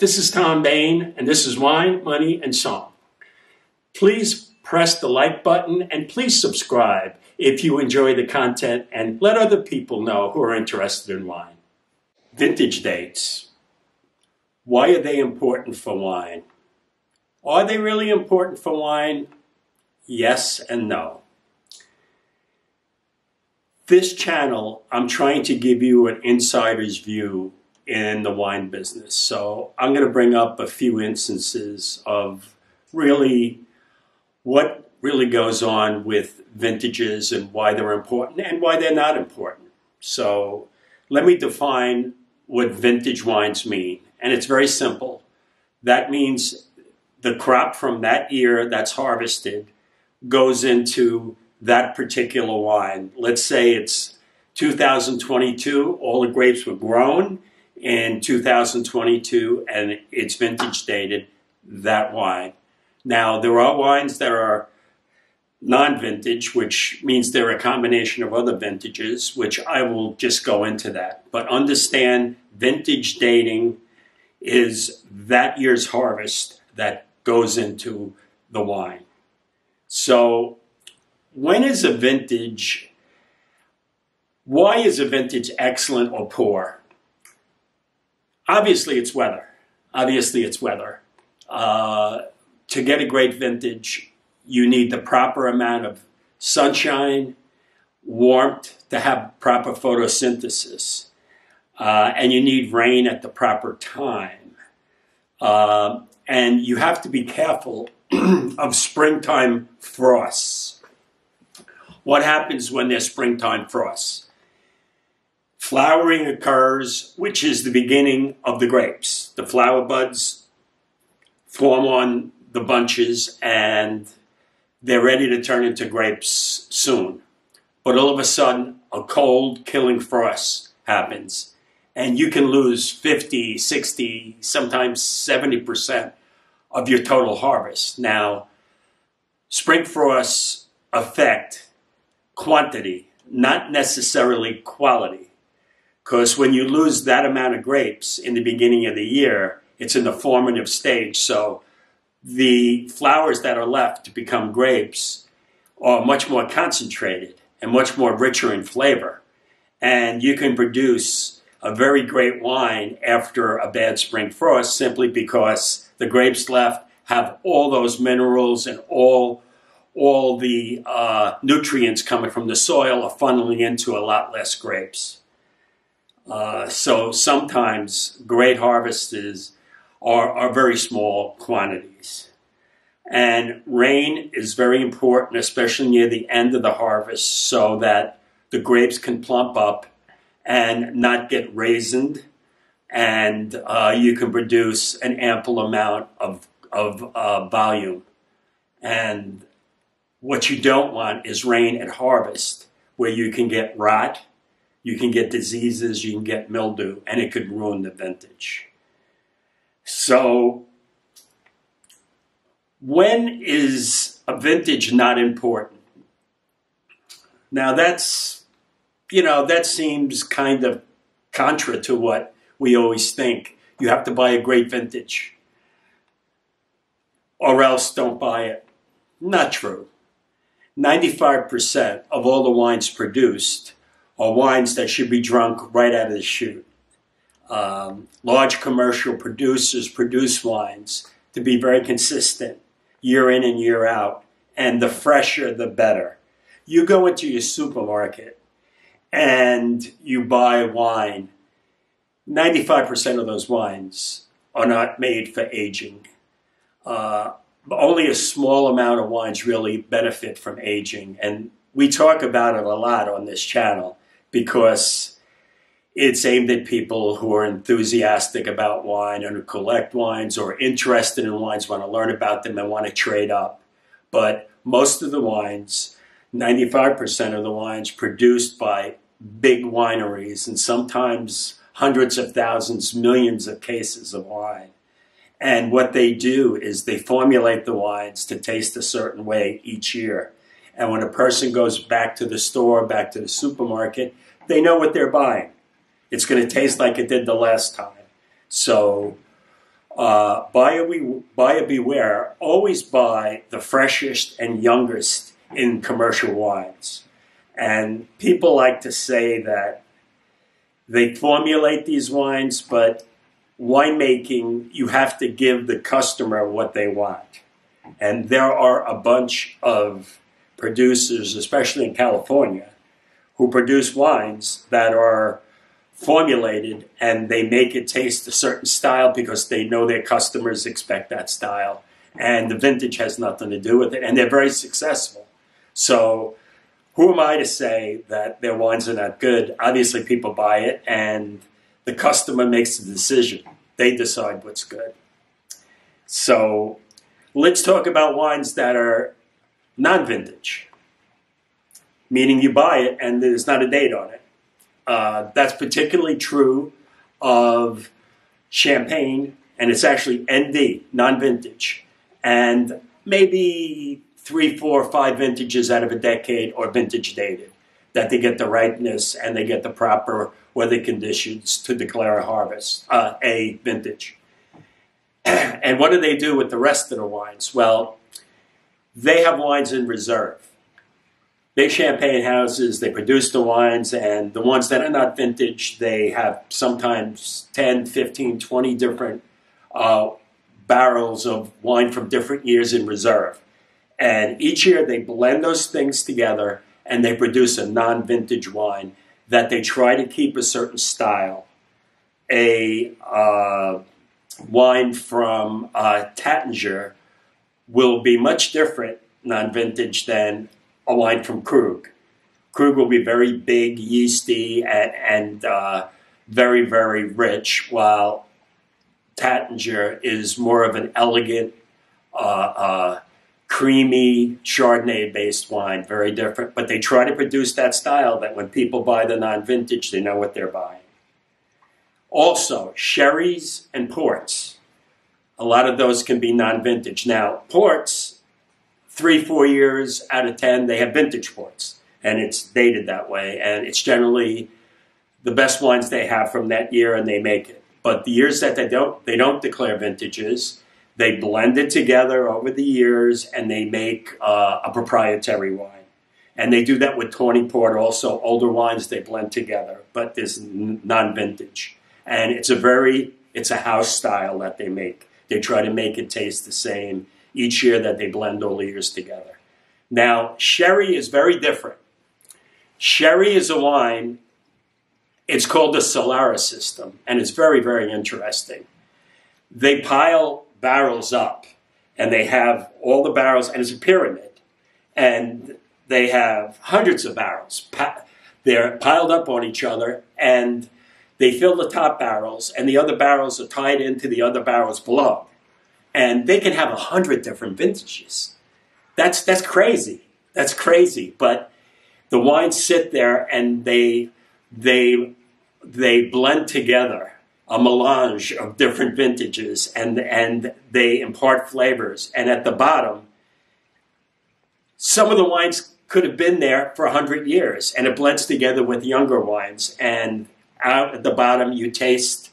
This is Tom Bain, and this is Wine, Money, and Song. Please press the like button and please subscribe if you enjoy the content, and let other people know who are interested in wine. Vintage dates. Why are they important for wine? Are they really important for wine? Yes and no. This channel, I'm trying to give you an insider's view in the wine business. So I'm going to bring up a few instances of really what really goes on with vintages and why they're important and why they're not important. So let me define what vintage wines mean. And it's very simple. That means the crop from that year that's harvested goes into that particular wine. Let's say it's 2022, all the grapes were grown in 2022 and it's vintage dated, that wine. Now there are wines that are non-vintage, which means they're a combination of other vintages, which I will just go into that. But understand, vintage dating is that year's harvest that goes into the wine. So when is a vintage, why is a vintage excellent or poor? Obviously it's weather. To get a great vintage, you need the proper amount of sunshine, warmth to have proper photosynthesis, and you need rain at the proper time. And you have to be careful of springtime frosts. What happens when there's springtime frosts? Flowering occurs, which is the beginning of the grapes. The flower buds form on the bunches and they're ready to turn into grapes soon. But all of a sudden, a cold killing frost happens and you can lose 50, 60, sometimes 70% of your total harvest. Now, spring frosts affect quantity, not necessarily quality. Because when you lose that amount of grapes in the beginning of the year, it's in the formative stage. So the flowers that are left to become grapes are much more concentrated and much more richer in flavor. And you can produce a very great wine after a bad spring frost simply because the grapes left have all those minerals and all the nutrients coming from the soil are funneling into a lot less grapes. So sometimes great harvests are very small quantities. And rain is very important, especially near the end of the harvest, so that the grapes can plump up and not get raisined, and you can produce an ample amount of volume. And what you don't want is rain at harvest, where you can get rot, you can get diseases, you can get mildew, and it could ruin the vintage. So when is a vintage not important? Now that seems kind of contra to what we always think. You have to buy a great vintage or else don't buy it. Not true. 95% of all the wines produced are wines that should be drunk right out of the chute. Large commercial producers produce wines to be very consistent year in and year out, and the fresher the better. You go into your supermarket and you buy wine, 95% of those wines are not made for aging. Only a small amount of wines really benefit from aging, and we talk about it a lot on this channel because it's aimed at people who are enthusiastic about wine and who collect wines or interested in wines, want to learn about them and want to trade up. But most of the wines, 95% of the wines produced by big wineries, and sometimes hundreds of thousands, millions of cases of wine. And what they do is they formulate the wines to taste a certain way each year. And when a person goes back to the store, back to the supermarket, they know what they're buying. It's going to taste like it did the last time. So Buyer beware, always buy the freshest and youngest in commercial wines. And people like to say that they formulate these wines, but winemaking, you have to give the customer what they want. And there are a bunch of producers, especially in California, who produce wines that are formulated and they make it taste a certain style because they know their customers expect that style. And the vintage has nothing to do with it. And they're very successful. So who am I to say that their wines are not good? Obviously, people buy it and the customer makes the decision. They decide what's good. So let's talk about wines that are non-vintage, meaning you buy it and there's not a date on it. That's particularly true of champagne, and it's actually ND, non-vintage. And maybe 3, 4, 5 vintages out of a decade are vintage dated, that they get the ripeness and they get the proper weather conditions to declare a harvest, a vintage. And what do they do with the rest of the wines? Well, they have wines in reserve. Big champagne houses, they produce the wines, and the ones that are not vintage, they have sometimes 10, 15, 20 different barrels of wine from different years in reserve. And each year they blend those things together and they produce a non-vintage wine that they try to keep a certain style. A wine from Taittinger will be much different non-vintage than a wine from Krug. Krug will be very big, yeasty, and very, very rich, while Taittinger is more of an elegant, creamy Chardonnay-based wine, very different. But they try to produce that style that when people buy the non-vintage, they know what they're buying. Also, sherries and ports. A lot of those can be non-vintage. Now, ports, 3, 4 years out of 10, they have vintage ports, and it's dated that way. And it's generally the best wines they have from that year, and they make it. But the years that they don't declare vintages. They blend it together over the years, and they make a proprietary wine. And they do that with tawny port also. Older wines they blend together, but there's non-vintage. And it's a house style that they make. They try to make it taste the same each year that they blend all the years together. Now, sherry is very different. Sherry is a wine, it's called the Solera system, and it's very, very interesting. They pile barrels up, and they have all the barrels, and it's a pyramid. And they have hundreds of barrels. They're piled up on each other, and they fill the top barrels, and the other barrels are tied into the other barrels below. And they can have 100 different vintages. That's crazy. That's crazy. But the wines sit there and they blend together, a melange of different vintages, and they impart flavors. And at the bottom, some of the wines could have been there for 100 years, and it blends together with younger wines. And out at the bottom, you taste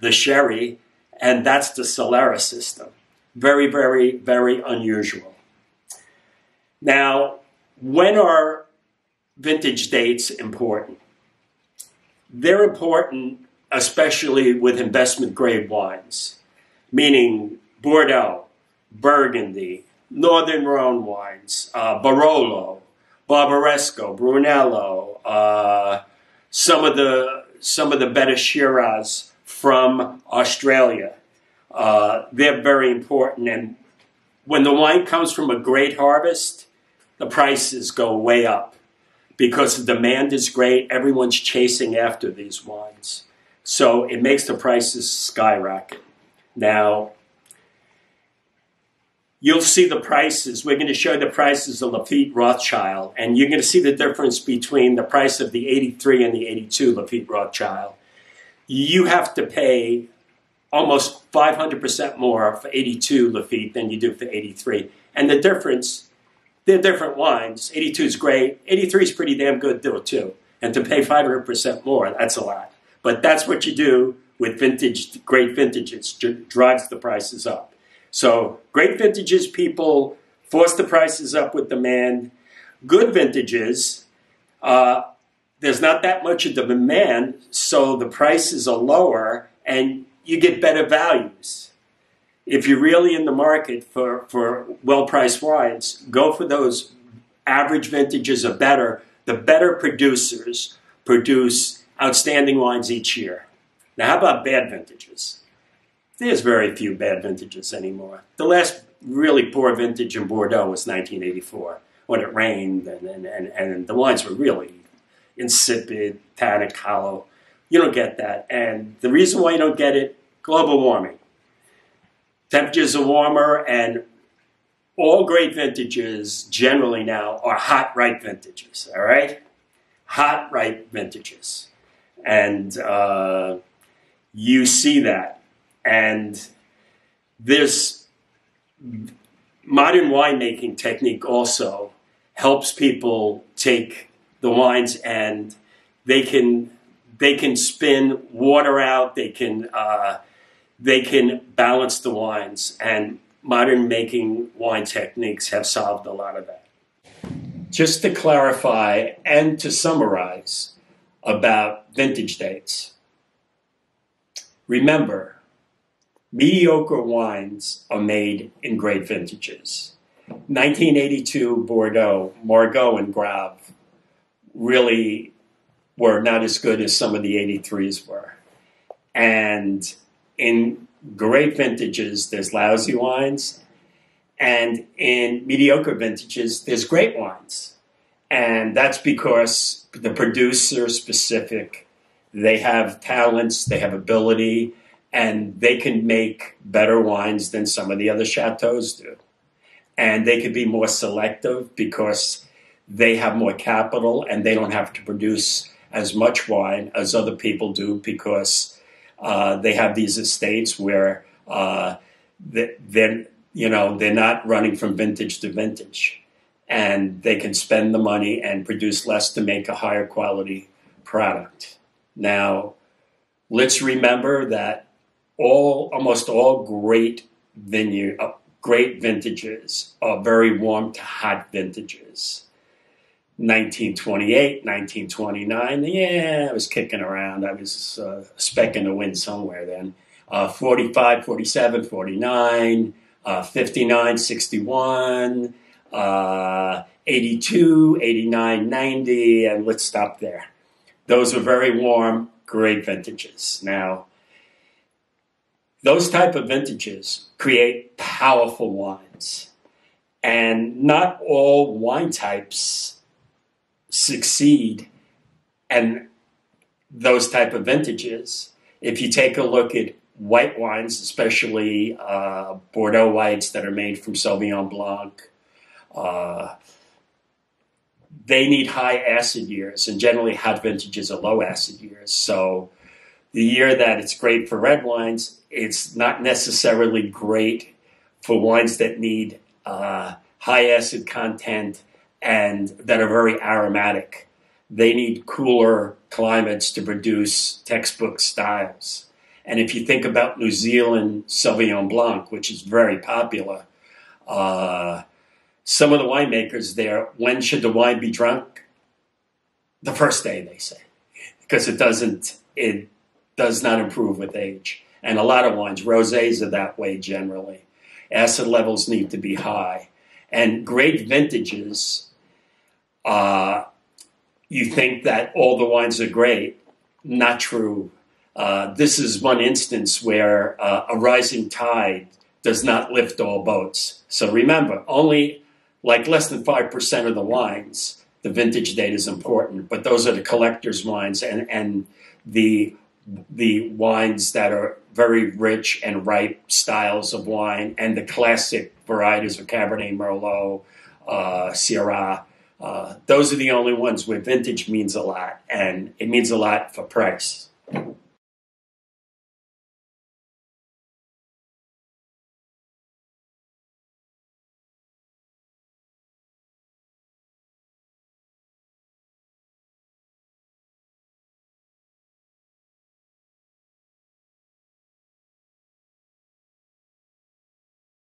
the sherry, and that's the Solera system. Very, very, very unusual. Now, when are vintage dates important? They're important, especially with investment-grade wines, meaning Bordeaux, Burgundy, Northern Rhone wines, Barolo, Barbaresco, Brunello, some of the better Shiraz from Australia. They're very important. And when the wine comes from a great harvest, the prices go way up because the demand is great. Everyone's chasing after these wines. So it makes the prices skyrocket. Now, you'll see the prices. We're going to show the prices of Lafite Rothschild, and you're going to see the difference between the price of the 83 and the 82 Lafite Rothschild. You have to pay almost 500% more for 82 Lafite than you do for 83. And the difference, they're different wines. 82 is great. 83 is pretty damn good too. And to pay 500% more, that's a lot. But that's what you do with great vintages, drives the prices up. So great vintages, people force the prices up with demand. Good vintages, there's not that much of the demand, so the prices are lower and you get better values. If you're really in the market for well-priced wines, go for those average vintages or better. The better producers produce outstanding wines each year. Now, how about bad vintages? There's very few bad vintages anymore. The last really poor vintage in Bordeaux was 1984, when it rained and the wines were really insipid, tannic, hollow. You don't get that. And the reason why you don't get it, global warming. Temperatures are warmer, and all great vintages generally now are hot, ripe vintages, all right? Hot, ripe vintages. And you see that. And this modern winemaking technique also helps people take the wines and they can spin water out, they can balance the wines, and modern making wine techniques have solved a lot of that. Just to clarify and to summarize about vintage dates, remember, mediocre wines are made in great vintages. 1982 Bordeaux, Margaux and Grave really were not as good as some of the 83s were. And in great vintages, there's lousy wines. And in mediocre vintages, there's great wines. And that's because the producer is specific. They have talents, they have ability, and they can make better wines than some of the other chateaus do. And they can be more selective because they have more capital and they don't have to produce as much wine as other people do because they have these estates where they're not running from vintage to vintage, and they can spend the money and produce less to make a higher quality product. Now, let's remember that almost all great vintages are very warm to hot vintages. 1928, 1929, I was kicking around. I was a speck in the wind somewhere then. 45, 47, 49, 59, 61, 82, 89, 90, and let's stop there. Those were very warm, great vintages. Now, those type of vintages create powerful wines. And not all wine types succeed in those type of vintages. If you take a look at white wines, especially Bordeaux whites that are made from Sauvignon Blanc, they need high acid years, and generally hot vintages are low acid years. So the year that it's great for red wines, it's not necessarily great for wines that need high acid content and that are very aromatic. They need cooler climates to produce textbook styles. And if you think about New Zealand Sauvignon Blanc, which is very popular, some of the winemakers there, when should the wine be drunk? The first day, they say, because it does not improve with age. And a lot of wines, rosés are that way generally. Acid levels need to be high. And great vintages, you think that all the wines are great. Not true. This is one instance where a rising tide does not lift all boats. So remember, only like less than 5% of the wines, the vintage date is important. But those are the collector's wines and the wines that are very rich and ripe styles of wine, and the classic varieties of Cabernet Merlot, Syrah. Those are the only ones where vintage means a lot, and it means a lot for price.